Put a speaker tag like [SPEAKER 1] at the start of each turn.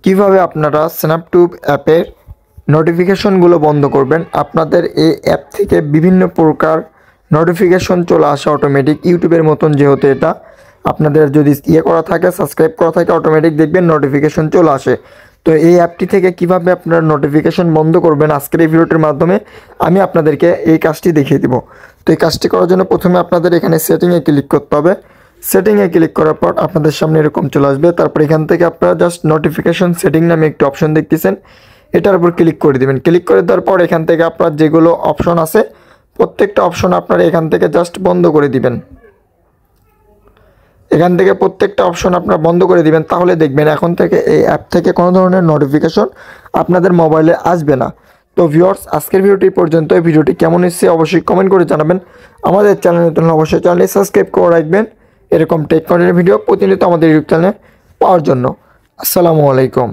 [SPEAKER 1] কিভাবে আপনারা স্ন্যাপটিউব অ্যাপের নোটিফিকেশনগুলো বন্ধ করবেন। আপনাদের এই অ্যাপ থেকে বিভিন্ন প্রকার নোটিফিকেশন চলে আসে অটোমেটিক, ইউটিউবের মতন যেহেতু এটা আপনাদের যদি করা থাকে, সাবস্ক্রাইব করা থাকে, অটোমেটিক দেখবেন নোটিফিকেশন চলে আসে। তো এই অ্যাপটি থেকে কিভাবে আপনারা নোটিফিকেশন বন্ধ করবেন আজকের এই ভিডিওটির মাধ্যমে আমি আপনাদেরকে এই কাজটি দেখিয়ে দিব। তো এই কাজটি করার জন্য প্রথমে আপনাদের এখানে সেটিংয়ে ক্লিক করতে হবে। সেটিংয়ে ক্লিক করার পর আপনাদের সামনে এরকম চলে আসবে। তারপর এখান থেকে আপনারা জাস্ট নোটিফিকেশন সেটিং নামে একটি অপশন দেখতেছেন, এটার উপর ক্লিক করে দিবেন। ক্লিক করে দেওয়ার পর এখান থেকে আপনার যেগুলো অপশন আছে প্রত্যেকটা অপশন আপনারা এখান থেকে জাস্ট বন্ধ করে দিবেন। এখান থেকে প্রত্যেকটা অপশন আপনারা বন্ধ করে দিবেন, তাহলে দেখবেন এখন থেকে এই অ্যাপ থেকে কোনো ধরনের নোটিফিকেশন আপনাদের মোবাইলে আসবে না। তো ভিউয়ার্স, আজকের ভিডিওটি পর্যন্ত। এই ভিডিওটি কেমন এসেছে অবশ্যই কমেন্ট করে জানাবেন। আমাদের চ্যানেলে নতুন অবশ্যই চ্যানেলটি সাবস্ক্রাইব করে রাখবেন এরকম টেক কন্টেন্টের ভিডিও প্রতিনিয়ত আমাদের ইউটিউব চ্যানেলে পাওয়ার জন্য। আসসালামু আলাইকুম।